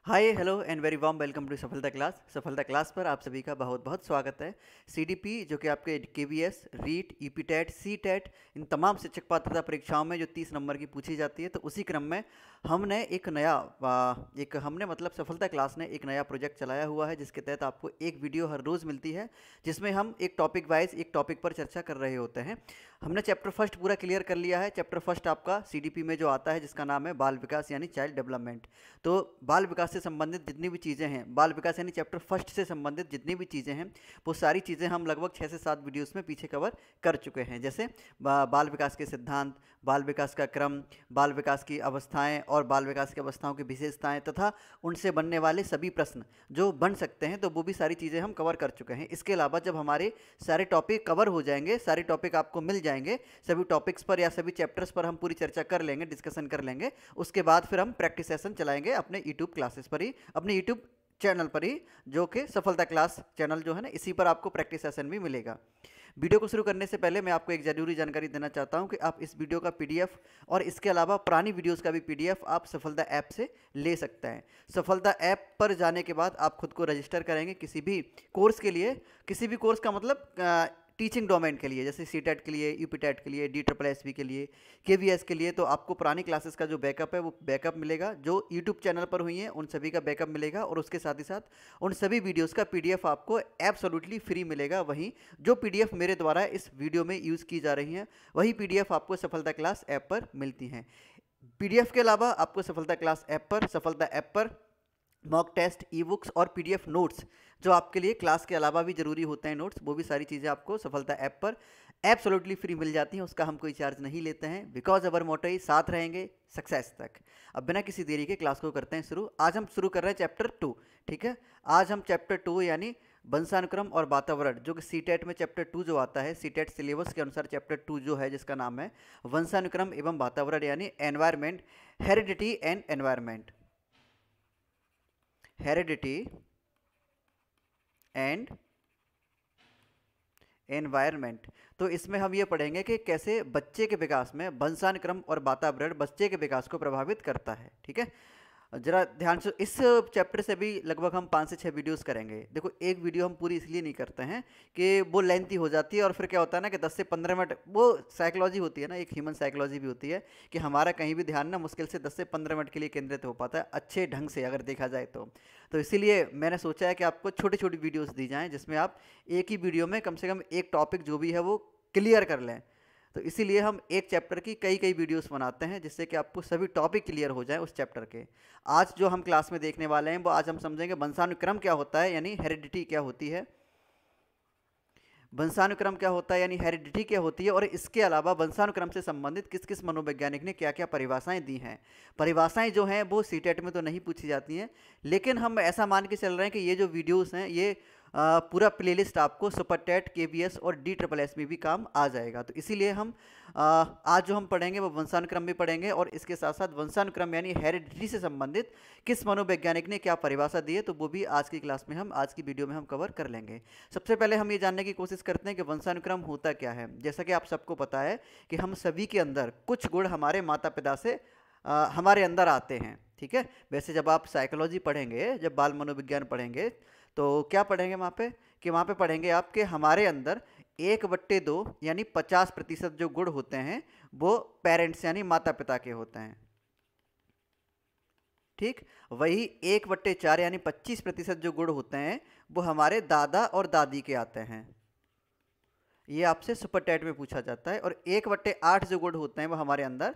Hi hello and very warm welcome to Safalta class. Safalta class पर आप सभी का बहुत बहुत स्वागत है। सीडीपी जो कि आपके केवीएस, रीट, ईपीटेट, सीटेट इन तमाम शिक्षक पात्रता परीक्षाओं में जो 30 नंबर की पूछी जाती है, तो उसी क्रम में हमने एक नया हमने मतलब सफलता क्लास ने एक नया प्रोजेक्ट चलाया हुआ है, जिसके तहत आपको एक वीडियो हर रोज़ मिलती है, जिसमें हम एक टॉपिक वाइज एक टॉपिक पर चर्चा कर रहे होते हैं। हमने चैप्टर फर्स्ट पूरा क्लियर कर लिया है। चैप्टर फर्स्ट आपका सीडीपी में जो आता है, जिसका नाम है बाल विकास यानी चाइल्ड डेवलपमेंट। तो बाल विकास से संबंधित जितनी भी चीज़ें हैं, बाल विकास यानी चैप्टर फर्स्ट से संबंधित जितनी भी चीज़ें हैं, वो सारी चीज़ें हम लगभग 6 से 7 वीडियोस में पीछे कवर कर चुके हैं। जैसे बाल विकास के सिद्धांत, बाल विकास का क्रम, बाल विकास की अवस्थाएं और बाल विकास की अवस्थाओं की विशेषताएं तथा उनसे बनने वाले सभी प्रश्न जो बन सकते हैं, तो वो भी सारी चीज़ें हम कवर कर चुके हैं। इसके अलावा जब हमारे सारे टॉपिक कवर हो जाएंगे, सारे टॉपिक आपको मिल जाएंगे, सभी टॉपिक्स पर या सभी चैप्टर्स पर हम पूरी चर्चा कर लेंगे, डिस्कशन कर लेंगे, उसके बाद फिर हम प्रैक्टिस सेशन चलाएंगे अपने यूट्यूब क्लासेस पर ही, अपने यूट्यूब चैनल पर ही, जो कि सफलता क्लास चैनल जो है ना, इसी पर आपको प्रैक्टिस सेशन भी मिलेगा। वीडियो को शुरू करने से पहले मैं आपको एक ज़रूरी जानकारी देना चाहता हूं कि आप इस वीडियो का पीडीएफ और इसके अलावा पुरानी वीडियोस का भी पीडीएफ आप सफलता ऐप से ले सकते हैं। सफलता ऐप पर जाने के बाद आप खुद को रजिस्टर करेंगे किसी भी कोर्स के लिए, किसी भी कोर्स का मतलब टीचिंग डोमेन के लिए, जैसे सीटेट के लिए, यूपीटेट के लिए, DSSB के लिए, केवीएस के लिए, तो आपको पुरानी क्लासेस का जो बैकअप है वो बैकअप मिलेगा, जो यूट्यूब चैनल पर हुई हैं उन सभी का बैकअप मिलेगा, और उसके साथ ही साथ उन सभी वीडियोस का पीडीएफ आपको एब्सोल्युटली फ्री मिलेगा। वहीं जो पीडीएफ मेरे द्वारा इस वीडियो में यूज़ की जा रही हैं, वही पीडीएफ आपको सफलता क्लास ऐप पर मिलती हैं। पीडीएफ के अलावा आपको सफलता ऐप पर मॉक टेस्ट, ई बुक्स और पीडीएफ नोट्स, जो आपके लिए क्लास के अलावा भी जरूरी होते हैं नोट्स, वो भी सारी चीज़ें आपको सफलता ऐप पर एब्सोल्युटली फ्री मिल जाती हैं। उसका हम कोई चार्ज नहीं लेते हैं, बिकॉज अवर मोटो ही साथ रहेंगे सक्सेस तक। अब बिना किसी देरी के क्लास को करते हैं शुरू। आज हम शुरू कर रहे हैं चैप्टर 2। ठीक है, आज हम चैप्टर 2 यानी वंशानुक्रम और वातावरण, जो कि सीटेट में चैप्टर 2 जो आता है, सीटेट सिलेबस के अनुसार चैप्टर 2 जो है, जिसका नाम है वंशानुक्रम एवं वातावरण यानी environment, heredity and environment, heredity and environment. तो इसमें हम ये पढ़ेंगे कि कैसे बच्चे के विकास में वंशानुक्रम और वातावरण बच्चे के विकास को प्रभावित करता है। ठीक है, जरा ध्यान से, इस चैप्टर से भी लगभग हम 5 से 6 वीडियोस करेंगे। देखो, एक वीडियो हम पूरी इसलिए नहीं करते हैं कि वो लेंथी हो जाती है, और फिर क्या होता है ना कि 10 से 15 मिनट, वो साइकोलॉजी होती है ना, एक ह्यूमन साइकोलॉजी भी होती है कि हमारा कहीं भी ध्यान ना मुश्किल से 10 से 15 मिनट के लिए केंद्रित हो पाता है अच्छे ढंग से, अगर देखा जाए तो इसीलिए मैंने सोचा है कि आपको छोटी छोटी वीडियोज़ दी जाएँ, जिसमें आप एक ही वीडियो में कम से कम एक टॉपिक जो भी है वो क्लियर कर लें। तो इसीलिए हम एक चैप्टर की कई कई वीडियोस बनाते हैं, जिससे कि आपको सभी टॉपिक क्लियर हो जाए उस चैप्टर के। आज जो हम क्लास में देखने वाले हैं, वो आज हम समझेंगे वंशानुक्रम क्या होता है यानी हेरिडिटी क्या होती है, वंशानुक्रम क्या होता है यानी हेरिडिटी क्या होती है, और इसके अलावा वंशानुक्रम से संबंधित किस किस मनोवैज्ञानिक ने क्या क्या परिभाषाएं दी हैं। परिभाषाएं जो हैं वो सीटेट में तो नहीं पूछी जाती हैं, लेकिन हम ऐसा मान के चल रहे हैं कि ये जो वीडियोस हैं, ये पूरा प्लेलिस्ट आपको सुपर टेट, केवीएस और DSSB में भी काम आ जाएगा। तो इसीलिए हम आज जो हम पढ़ेंगे वो वंशानुक्रम भी पढ़ेंगे, और इसके साथ साथ वंशानुक्रम यानी हेरिडिटी से संबंधित किस मनोवैज्ञानिक ने क्या परिभाषा दी है, तो वो भी आज की क्लास में आज की वीडियो में हम कवर कर लेंगे। सबसे पहले हम ये जानने की कोशिश करते हैं कि वंशानुक्रम होता क्या है। जैसा कि आप सबको पता है कि हम सभी के अंदर कुछ गुण हमारे माता पिता से हमारे अंदर आते हैं। ठीक है, वैसे जब आप साइकोलॉजी पढ़ेंगे, जब बाल मनोविज्ञान पढ़ेंगे, तो क्या पढ़ेंगे वहाँ पे कि वहाँ पे पढ़ेंगे आपके हमारे अंदर 1/2 यानी 50% जो गुण होते हैं वो पेरेंट्स यानी माता पिता के होते हैं। ठीक, वही 1/4 यानी 25% जो गुण होते हैं वो हमारे दादा और दादी के आते हैं। ये आपसे सुपर टेट में पूछा जाता है। और 1/8 जो गुण होते हैं वो हमारे अंदर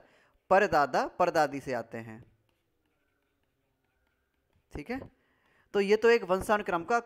परदादा परदादी से आते हैं। ठीक है, तो ये तो एक वंशानुक्रम का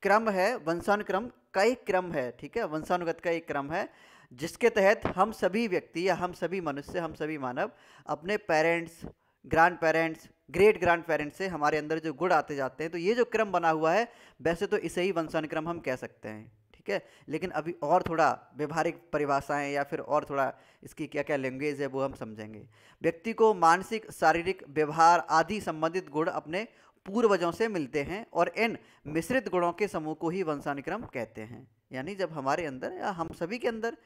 क्रम है, वंशानुक्रम का एक क्रम है। ठीक है, वंशानुगत का एक क्रम है, जिसके तहत हम सभी व्यक्ति या हम सभी मनुष्य, हम सभी मानव अपने parents, grand parents, great grand parents से हमारे अंदर जो गुण आते जाते हैं, तो ये जो क्रम बना हुआ है, वैसे तो इसे ही वंशानुक्रम हम कह सकते हैं। ठीक है, लेकिन अभी और थोड़ा व्यवहारिक परिभाषाएं या फिर और थोड़ा इसकी क्या क्या लैंग्वेज है वो हम समझेंगे। व्यक्ति को मानसिक, शारीरिक, व्यवहार आदि संबंधित गुण अपने पूर्वजों से मिलते हैं, और इन मिश्रित गुणों के समूह को ही वंशानुक्रम कहते हैं। यानी जब हमारे अंदर या हम सभी के अंदर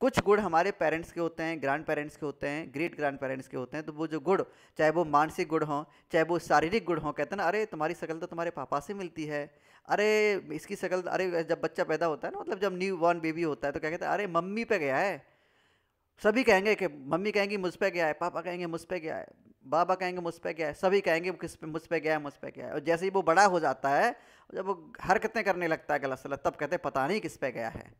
कुछ गुण हमारे पेरेंट्स के होते हैं, ग्रैंड पेरेंट्स के होते हैं, ग्रेट ग्रैंड पेरेंट्स के होते हैं। तो वो जो गुण, चाहे वो मानसिक गुण हों, चाहे वो शारीरिक गुण हों, कहते हैं ना अरे तुम्हारी शक्ल तो तुम्हारे पापा से मिलती है, अरे इसकी शक्ल, अरे जब बच्चा पैदा होता है ना, मतलब जब न्यू बॉर्न बेबी होता है तो क्या कहते हैं, अरे मम्मी पे गया है। सभी कहेंगे कि मम्मी कहेंगी मुझ पे गया है, पापा कहेंगे मुझ पे गया है, बाबा कहेंगे मुझ पे गया है, सभी कहेंगे किस पे, मुझ पे गया है, मुझ पे गया है। और जैसे ही वो बड़ा हो जाता है, जब वो हरकतें करने लगता है गलत सलत, तब कहते हैं पता नहीं किस पे गया है।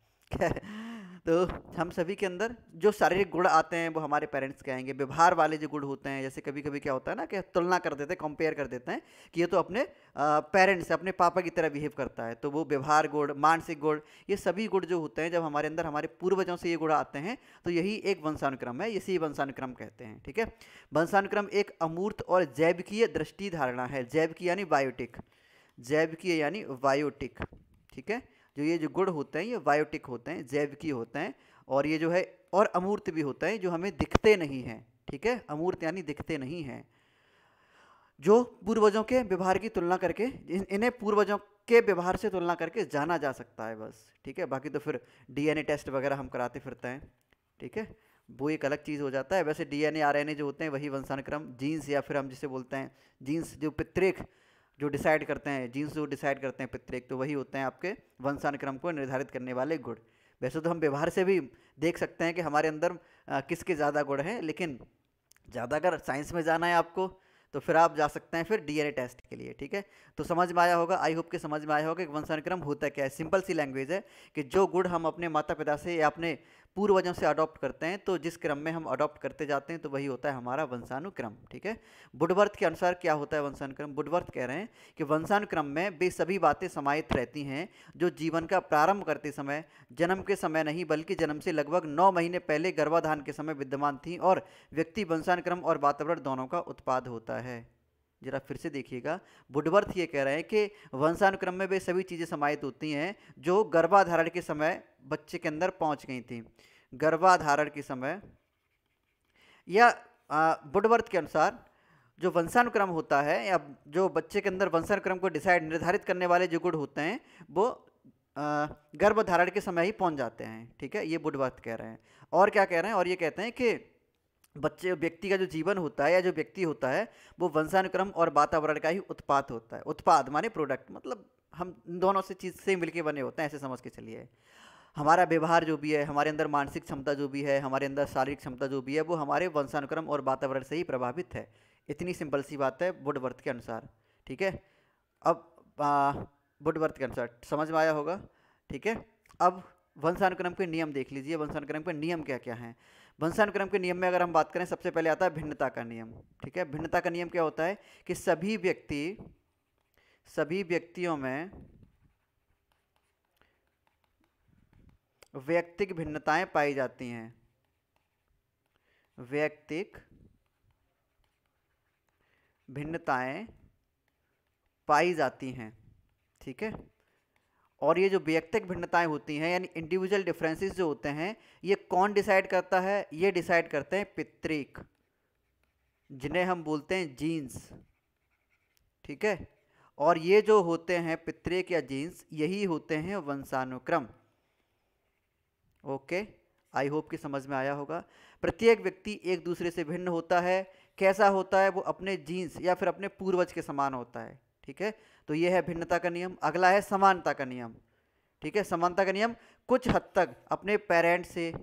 तो हम सभी के अंदर जो शारीरिक गुण आते हैं वो हमारे पेरेंट्स के आएंगे। व्यवहार वाले जो गुण होते हैं, जैसे कभी कभी क्या होता है ना कि तुलना कर देते हैं, कंपेयर कर देते हैं कि ये तो अपने पेरेंट्स से, अपने पापा की तरह बिहेव करता है, तो वो व्यवहार गुण, मानसिक गुण, ये सभी गुण जो होते हैं जब हमारे अंदर हमारे पूर्वजों से ये गुण आते हैं तो यही एक वंशानुक्रम है, इसी वंशानुक्रम कहते हैं। ठीक है, वंशानुक्रम एक अमूर्त और जैविकीय दृष्टि धारणा है। जैविकीय यानी बायोटिक, जैविकीय यानी बायोटिक। ठीक है, जो ये जो गुण होते हैं ये बायोटिक होते हैं, जैविकीय होते हैं, और ये जो है और अमूर्त भी होते हैं, जो हमें दिखते नहीं हैं। ठीक है, अमूर्त यानी दिखते नहीं हैं, जो पूर्वजों के व्यवहार की तुलना करके, इन्हें पूर्वजों के व्यवहार से तुलना करके जाना जा सकता है बस। ठीक है, बाकी तो फिर डीएनए टेस्ट वगैरह हम कराते फिरते हैं। ठीक है, वो एक अलग चीज़ हो जाता है। वैसे डीएनए आरएनए जो होते हैं वही वंशानुक्रम, जीन्स, या फिर हम जिसे बोलते हैं जीन्स, जो पितृक जो डिसाइड करते हैं, जीन्स जो डिसाइड करते हैं पितृक, तो वही होते हैं आपके वंशानुक्रम को निर्धारित करने वाले गुण। वैसे तो हम व्यवहार से भी देख सकते हैं कि हमारे अंदर किसके ज़्यादा गुण हैं, लेकिन ज़्यादा अगर साइंस में जाना है आपको तो फिर आप जा सकते हैं फिर डीएनए टेस्ट के लिए। ठीक है, तो समझ में आया होगा, आई होप कि समझ में आया होगा कि वंशानुक्रम होता क्या है। सिंपल सी लैंग्वेज है कि जो गुण हम अपने माता पिता से या अपने पूर्वजों से अडॉप्ट करते हैं, तो जिस क्रम में हम अडॉप्ट करते जाते हैं तो वही होता है हमारा वंशानुक्रम। ठीक है, वुडवर्थ के अनुसार क्या होता है वंशानुक्रम? वुडवर्थ कह रहे हैं कि वंशानुक्रम में वे सभी बातें समाहित रहती हैं जो जीवन का प्रारंभ करते समय, जन्म के समय नहीं बल्कि जन्म से लगभग 9 महीने पहले गर्भाधान के समय विद्यमान थी, और व्यक्ति वंशानुक्रम और वातावरण दोनों का उत्पाद होता है। जरा फिर से देखिएगा, वुडवर्थ ये कह रहे हैं कि वंशानुक्रम में वे सभी चीज़ें समाहित होती हैं जो गर्भाधारण के समय बच्चे के अंदर पहुंच गई थी। गर्भाधारण के समय, या वुडवर्थ के अनुसार जो वंशानुक्रम होता है, या जो बच्चे के अंदर वंशानुक्रम को डिसाइड, निर्धारित करने वाले जो गुण होते हैं वो गर्भधारण के समय ही पहुंच जाते हैं। ठीक है, ये वुडवर्थ कह रहे हैं। और क्या कह रहे हैं, और ये कहते हैं कि बच्चे, व्यक्ति का जो जीवन होता है या जो व्यक्ति होता है वो वंशानुक्रम और वातावरण का ही उत्पाद होता है। उत्पाद माने प्रोडक्ट, मतलब हम दोनों से चीज़ से मिलके बने होते हैं, ऐसे समझ के चलिए। हमारा व्यवहार जो भी है, हमारे अंदर मानसिक क्षमता जो भी है, हमारे अंदर शारीरिक क्षमता जो भी है, वो हमारे वंशानुक्रम और वातावरण से ही प्रभावित है। इतनी सिंपल सी बात है वुडवर्थ के अनुसार। ठीक है, अब वुडवर्थ के अनुसार समझ में आया होगा। ठीक है, अब वंशानुक्रम के नियम देख लीजिए। वंशानुक्रम के नियम क्या क्या हैं? वंशानुक्रम के नियम में अगर हम बात करें, सबसे पहले आता है भिन्नता का नियम। ठीक है, भिन्नता का नियम क्या होता है कि सभी व्यक्तियों में वैयक्तिक भिन्नताएं पाई जाती हैं। वैयक्तिक भिन्नताएं पाई जाती हैं। ठीक है, और ये जो वैयक्तिक भिन्नताएं होती हैं यानी इंडिविजुअल डिफरेंसेस जो होते हैं, ये कौन डिसाइड करता है? ये डिसाइड करते हैं पितृक, जिन्हें हम बोलते हैं जीन्स। ठीक है, और ये जो होते हैं पितृक या जीन्स, यही होते हैं वंशानुक्रम। ओके, आई होप कि समझ में आया होगा। प्रत्येक व्यक्ति एक दूसरे से भिन्न होता है। कैसा होता है? वो अपने जीन्स या फिर अपने पूर्वज के समान होता है। ठीक है, तो ये है भिन्नता का नियम। अगला है समानता का नियम। ठीक है, समानता का नियम कुछ हद तक अपने पेरेंट्स से,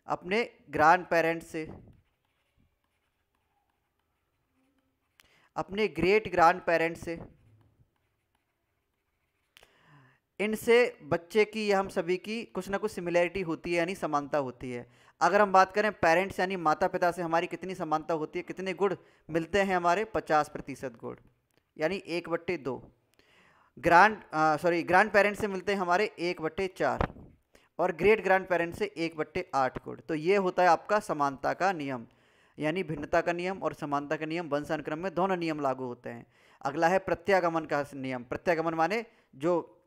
अपने ग्रैंड पेरेंट्स से, अपने ग्रेट ग्रैंड पेरेंट्स से, इनसे बच्चे की या हम सभी की कुछ ना कुछ सिमिलैरिटी होती है, यानी समानता होती है। अगर हम बात करें पेरेंट्स यानी माता पिता से हमारी कितनी समानता होती है, कितने गुण मिलते हैं हमारे? 50% गुण, यानी 1/2। ग्रैंड पेरेंट्स से मिलते हैं हमारे 1/4, और ग्रेट ग्रैंड पेरेंट्स से 1/8 गुण। तो ये होता है आपका समानता का नियम, यानी भिन्नता का नियम और समानता का नियम वंशानुक्रम में दोनों नियम लागू होते हैं। अगला है प्रत्यागमन का नियम। प्रत्यागमन माने जो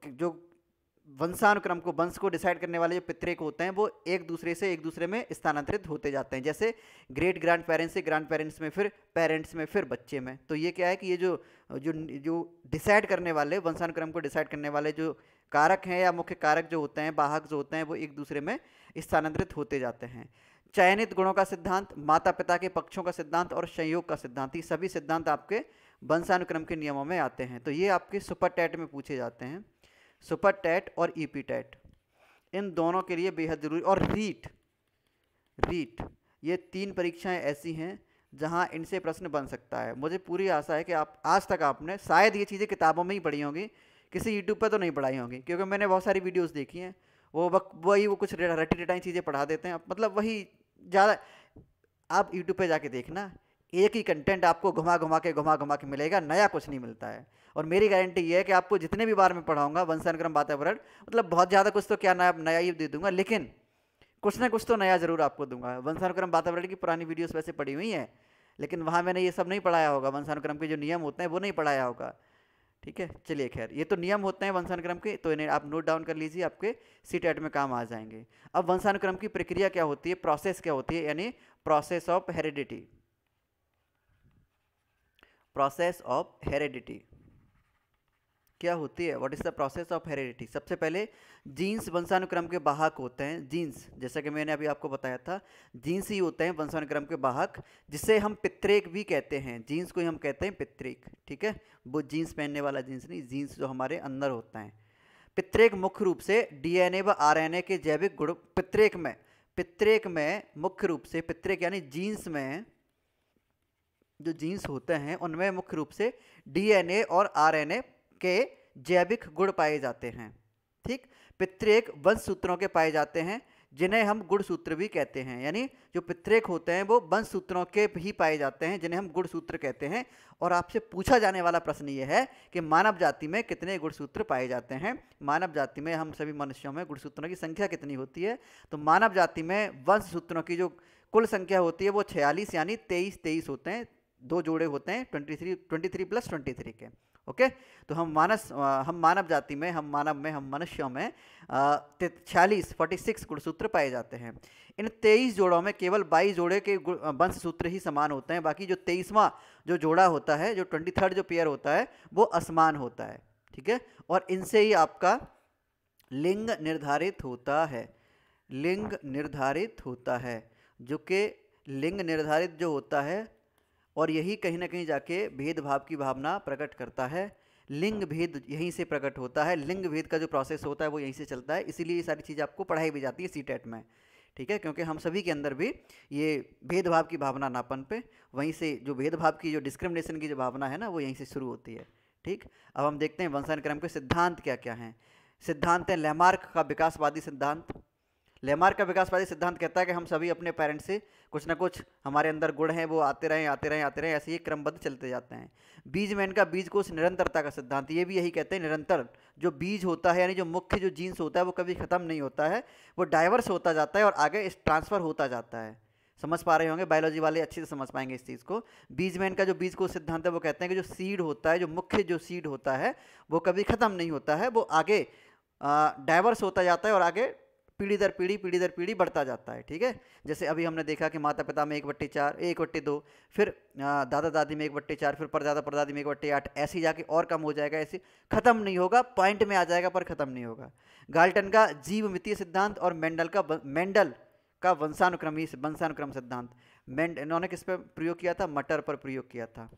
वंशानुक्रम को, वंश को डिसाइड करने वाले जो पितृक होते हैं वो एक दूसरे में स्थानांतरित होते जाते हैं, जैसे ग्रेट ग्रैंड पेरेंट्स से ग्रैंड पेरेंट्स में, फिर पेरेंट्स में, फिर बच्चे में। तो ये क्या है कि ये जो जो जो डिसाइड करने वाले, वंशानुक्रम को डिसाइड करने वाले जो कारक हैं या मुख्य कारक जो होते हैं, वाहक जो होते हैं, वो एक दूसरे में स्थानांतरित होते जाते हैं। चयनित गुणों का सिद्धांत, माता पिता के पक्षों का सिद्धांत और संयोग का सिद्धांत, ये सभी सिद्धांत आपके वंशानुक्रम के नियमों में आते हैं। तो ये आपके सुपर टैट में पूछे जाते हैं, सुपर टैट और ईपी टैट, इन दोनों के लिए बेहद जरूरी। और रीट, ये 3 परीक्षाएं ऐसी हैं जहां इनसे प्रश्न बन सकता है। मुझे पूरी आशा है कि आप आज तक आपने शायद ये चीज़ें किताबों में ही पढ़ी होंगी, किसी यूट्यूब पर तो नहीं पढ़ाई होंगी, क्योंकि मैंने बहुत सारी वीडियोस देखी हैं, वो कुछ रटी रटाई चीज़ें पढ़ा देते हैं, मतलब वही ज़्यादा। आप यूट्यूब पे जाके देखना, एक ही कंटेंट आपको घुमा घुमा के मिलेगा, नया कुछ नहीं मिलता है। और मेरी गारंटी ये है कि आपको जितने भी बार मैं पढ़ाऊंगा वंशानुक्रम वातावरण, मतलब बहुत ज़्यादा कुछ तो क्या नया ही दे दूंगा, लेकिन कुछ ना कुछ तो नया ज़रूर आपको दूंगा। वंशानुक्रम वातावरण की पुरानी वीडियोस वैसे पढ़ी हुई हैं, लेकिन वहाँ मैंने ये सब नहीं पढ़ाया होगा, वंशानुक्रम के जो नियम होते हैं वो नहीं पढ़ाया होगा। ठीक है, चलिए खैर, ये तो नियम होते हैं वंशानुक्रम के, तो इन्हें आप नोट डाउन कर लीजिए, आपके सीटेट में काम आ जाएंगे। अब वंशानुक्रम की प्रक्रिया क्या होती है, प्रोसेस क्या होती है, यानी process of heredity. Process of heredity क्या होती है, what is the process of heredity? सबसे पहले जीन्स वंशानुक्रम के वाहक होते हैं। जीन्स, जैसा कि मैंने अभी आपको बताया था, जीन्स ही होते हैं वंशानुक्रम के वाहक, जिसे हम पितृक भी कहते हैं। जीन्स को ही हम कहते हैं पितृक। ठीक है, वो जीन्स पहनने वाला जीन्स नहीं, जीन्स जो हमारे अंदर होता है। पितृक मुख्य रूप से डीएनए व आरएनए के जैविक गुण, पितृक में मुख्य रूप से, पितृक यानी जीन्स में जो जीन्स होते हैं उनमें मुख्य रूप से डीएनए और आरएनए के जैविक गुण पाए जाते हैं। ठीक, पितृक वंश सूत्रों के पाए जाते हैं, जिन्हें हम गुणसूत्र भी कहते हैं। यानी जो पितृक होते हैं वो वंश सूत्रों के ही पाए जाते हैं, जिन्हें हम गुणसूत्र कहते हैं। और आपसे पूछा जाने वाला प्रश्न ये है कि मानव जाति में कितने गुणसूत्र पाए जाते हैं? मानव जाति में, हम सभी मनुष्यों में गुणसूत्रों की संख्या कितनी होती है? तो मानव जाति में वंश सूत्रों की जो कुल संख्या होती है वो 46 यानी 23 होते हैं, 2 जोड़े होते हैं 23 + 23 के। ओके, तो हम मानव जाति में, हम मनुष्यों में 46 गुणसूत्र पाए जाते हैं। इन 23 जोड़ों में केवल 22 जोड़े के वंश सूत्र ही समान होते हैं, बाकी जो 23वां जो जोड़ा होता है, जो 23rd जो पेयर होता है, वो असमान होता है। ठीक है, और इनसे ही आपका लिंग निर्धारित होता है। लिंग निर्धारित होता है, जो कि लिंग निर्धारित जो होता है, और यही कहीं ना कहीं जाके भेदभाव की भावना प्रकट करता है। लिंग भेद यहीं से प्रकट होता है, लिंग भेद का जो प्रोसेस होता है वो यहीं से चलता है, इसीलिए ये सारी चीज़ें आपको पढ़ाई भी जाती है सीटेट में। ठीक है, क्योंकि हम सभी के अंदर भी ये भेदभाव की भावना ना पनपे, वहीं से जो भेदभाव की, जो डिस्क्रिमिनेशन की जो भावना है ना, वो यहीं से शुरू होती है। ठीक, अब हम देखते हैं वंशानुक्रम के सिद्धांत क्या क्या हैं। सिद्धांत है लेमार्क का विकासवादी सिद्धांत। लेमार्क का विकासवादी सिद्धांत कहता है कि हम सभी अपने पेरेंट्स से कुछ ना कुछ हमारे अंदर गुण हैं, वो आते रहें, ऐसे ही क्रमबद्ध चलते जाते हैं। बीजमैन का बीज कोष निरंतरता का सिद्धांत, ये भी यही कहते हैं, निरंतर जो बीज होता है, यानी जो मुख्य जो जीन्स होता है, वो कभी ख़त्म नहीं होता है, वो डाइवर्स होता जाता है और आगे ट्रांसफ़र होता जाता है। समझ पा रहे होंगे, बायोलॉजी वाले अच्छे से समझ पाएंगे इस चीज़ को। बीजमैन का जो बीज कोष सिद्धांत है वो कहते हैं कि जो सीड होता है, जो मुख्य जो सीड होता है, वो कभी ख़त्म नहीं होता है, वो आगे डाइवर्स होता जाता है और आगे पीढ़ी दर पीढ़ी बढ़ता जाता है। ठीक है, जैसे अभी हमने देखा कि माता पिता में 1/4, 1/2, फिर दादा दादी में 1/4, फिर परदादा परदादी में 1/8, ऐसे जाके और कम हो जाएगा, ऐसे खत्म नहीं होगा, पॉइंट में आ जाएगा पर खत्म नहीं होगा। गाल्टन का जीवमितीय सिद्धांत और मेंडल का वंशानुक्रम सिद्धांत। इन्होंने किस पर प्रयोग किया था? मटर पर प्रयोग किया था।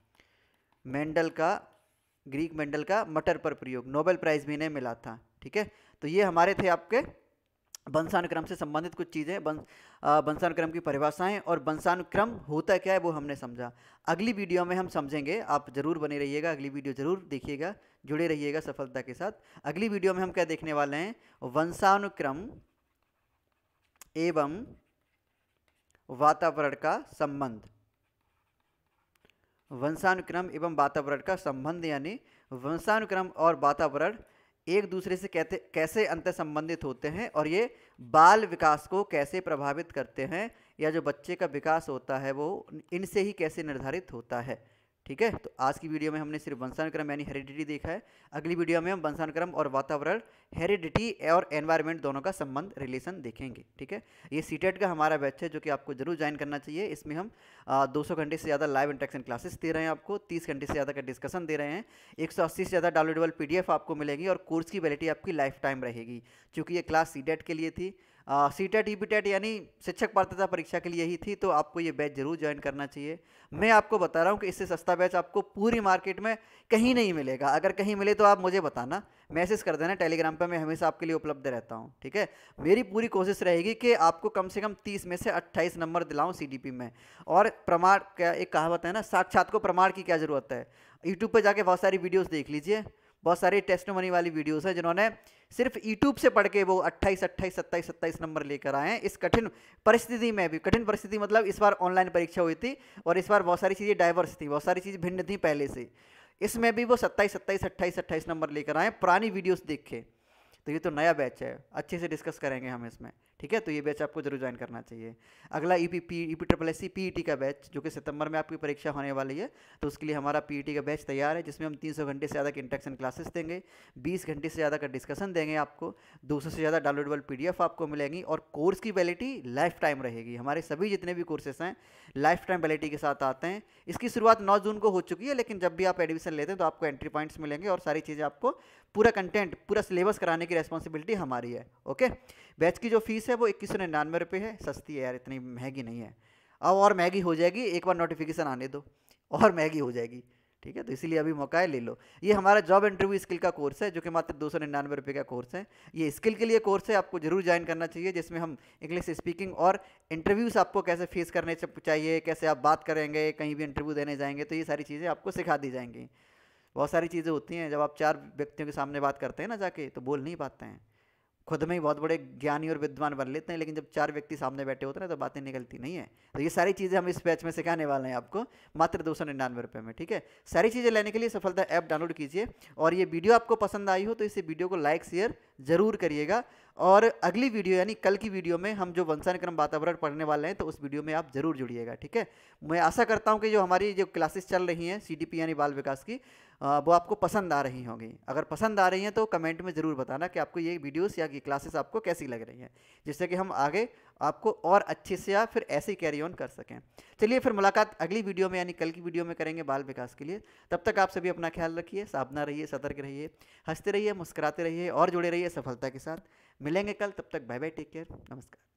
ग्रीक मेंडल का मटर पर प्रयोग, नोबेल प्राइज भी इन्हें मिला था। ठीक है, तो ये हमारे थे आपके वंशानुक्रम से संबंधित कुछ चीज़ें, वंशानुक्रम की परिभाषाएं, और वंशानुक्रम होता क्या है वो हमने समझा। अगली वीडियो में हम समझेंगे, आप जरूर बने रहिएगा, अगली वीडियो जरूर देखिएगा, जुड़े रहिएगा सफलता के साथ। अगली वीडियो में हम क्या देखने वाले हैं? वंशानुक्रम एवं वातावरण का संबंध। वंशानुक्रम एवं वातावरण का संबंध, यानी वंशानुक्रम और वातावरण एक दूसरे से कैसे अंतर संबंधित होते हैं, और ये बाल विकास को कैसे प्रभावित करते हैं, या जो बच्चे का विकास होता है वो इनसे ही कैसे निर्धारित होता है। ठीक है। तो आज की वीडियो में हमने सिर्फ वंशानुक्रम यानी हेरिडिटी देखा है। अगली वीडियो में हम वंशानुक्रम और वातावरण, हेरिडिटी और एनवायरनमेंट दोनों का संबंध, रिलेशन देखेंगे। ठीक है। ये सीटेट का हमारा बैच है जो कि आपको जरूर ज्वाइन करना चाहिए। इसमें हम 200 घंटे से ज़्यादा लाइव इंटरेक्शन क्लासेस दे रहे हैं आपको, 30 घंटे से ज़्यादा का डिस्कशन दे रहे हैं, 180 से ज़्यादा डाउनलोडेबल PDF आपको मिलेगी और कोर्स की वैलिडिटी आपकी लाइफ टाइम रहेगी। चूँकि ये क्लास सीटेट के लिए थी, सीटेट ईपीटेट यानी शिक्षक पात्रता परीक्षा के लिए ही थी, तो आपको ये बैच जरूर ज्वाइन करना चाहिए। मैं आपको बता रहा हूँ कि इससे सस्ता बैच आपको पूरी मार्केट में कहीं नहीं मिलेगा। अगर कहीं मिले तो आप मुझे बताना, मैसेज कर देना टेलीग्राम पर, मैं हमेशा आपके लिए उपलब्ध रहता हूँ। ठीक है। मेरी पूरी कोशिश रहेगी कि आपको कम से कम 30 में से 28 नंबर दिलाऊँ CDP में। और प्रमाण, क्या एक कहावत है ना, साक्षात को प्रमाण की क्या ज़रूरत है। यूट्यूब पर जाके बहुत सारी वीडियोज़ देख लीजिए, बहुत सारी टेस्टमनी वाली वीडियोस है जिन्होंने सिर्फ यूट्यूब से पढ़ के वो 28, 28, 27, 27 नंबर लेकर आए हैं इस कठिन परिस्थिति में भी। कठिन परिस्थिति मतलब इस बार ऑनलाइन परीक्षा हुई थी और इस बार बहुत सारी चीज़ें डाइवर्स थी, बहुत सारी चीज़ें भिन्न थी पहले से। इसमें भी वो 27, 27, 28, 28 नंबर लेकर आए पुरानी वीडियोस देख के। तो ये तो नया बैच है, अच्छे से डिस्कस करेंगे हम इसमें। ठीक है। तो ये बैच आपको जरूर ज्वाइन करना चाहिए। अगला EPSS PET का बैच जो कि सितंबर में आपकी परीक्षा होने वाली है, तो उसके लिए हमारा PET का बैच तैयार है, जिसमें हम 300 घंटे से ज़्यादा की इंटरेक्शन क्लासेस देंगे, 20 घंटे से ज़्यादा का डिस्कशन देंगे आपको, 200 से ज़्यादा डाउनलोडेबल PDF आपको मिलेंगी और कोर्स की वैलिडिटी लाइफ टाइम रहेगी। हमारे सभी जितने भी कोर्सेस हैं लाइफ टाइम वैलिडिटी के साथ आते हैं। इसकी शुरुआत 9 जून को हो चुकी है, लेकिन जब भी आप एडमिशन लेते हैं तो आपको एंट्री पॉइंट्स मिलेंगे और सारी चीज़ें आपको, पूरा कंटेंट, पूरा सिलेबस कराने की रेस्पॉन्सिबिलिटी हमारी है। ओके। बैच की जो फीस है वो 2199 रुपये है, सस्ती है यार, इतनी महंगी नहीं है। अब और महंगी हो जाएगी, एक बार नोटिफिकेशन आने दो और महंगी हो जाएगी। ठीक है। तो इसीलिए अभी मौका है, ले लो। ये हमारा जॉब इंटरव्यू स्किल का कोर्स है जो कि मात्र 299 रुपये का कोर्स है। ये स्किल के लिए कोर्स है, आपको जरूर ज्वाइन करना चाहिए, जिसमें हम इंग्लिश स्पीकिंग और इंटरव्यूज़ आपको कैसे फेस करने चाहिए, कैसे आप बात करेंगे, कहीं भी इंटरव्यू देने जाएंगे तो ये सारी चीज़ें आपको सिखा दी जाएंगी। बहुत सारी चीज़ें होती हैं, जब आप 4 व्यक्तियों के सामने बात करते हैं ना जाके, तो बोल नहीं पाते हैं, खुद में ही बहुत बड़े ज्ञानी और विद्वान बन लेते हैं, लेकिन जब 4 व्यक्ति सामने बैठे होते हैं तो बातें निकलती नहीं है। तो ये सारी चीज़ें हम इस बैच में सिखाने वाले हैं आपको मात्र 299 रुपये में। ठीक है। सारी चीज़ें लेने के लिए सफलता ऐप डाउनलोड कीजिए। और ये वीडियो आपको पसंद आई हो तो इस वीडियो को लाइक शेयर जरूर करिएगा। और अगली वीडियो यानी कल की वीडियो में हम जो वंशानुक्रम वातावरण पढ़ने वाले हैं, तो उस वीडियो में आप जरूर जुड़िएगा। ठीक है। मैं आशा करता हूँ कि जो हमारी जो क्लासेस चल रही हैं CDP यानी बाल विकास की, वो आपको पसंद आ रही होंगी। अगर पसंद आ रही हैं तो कमेंट में ज़रूर बताना कि आपको ये वीडियोस या ये क्लासेस आपको कैसी लग रही हैं, जिससे कि हम आगे आपको और अच्छे से या फिर ऐसे ही कैरी ऑन कर सकें। चलिए फिर मुलाकात अगली वीडियो में यानी कल की वीडियो में करेंगे बाल विकास के लिए। तब तक आप सभी अपना ख्याल रखिए, सावधान रहिए, सतर्क रहिए, हंसते रहिए, मुस्कुराते रहिए और जुड़े रहिए सफलता के साथ। मिलेंगे कल, तब तक बाय बाय, टेक केयर, नमस्कार।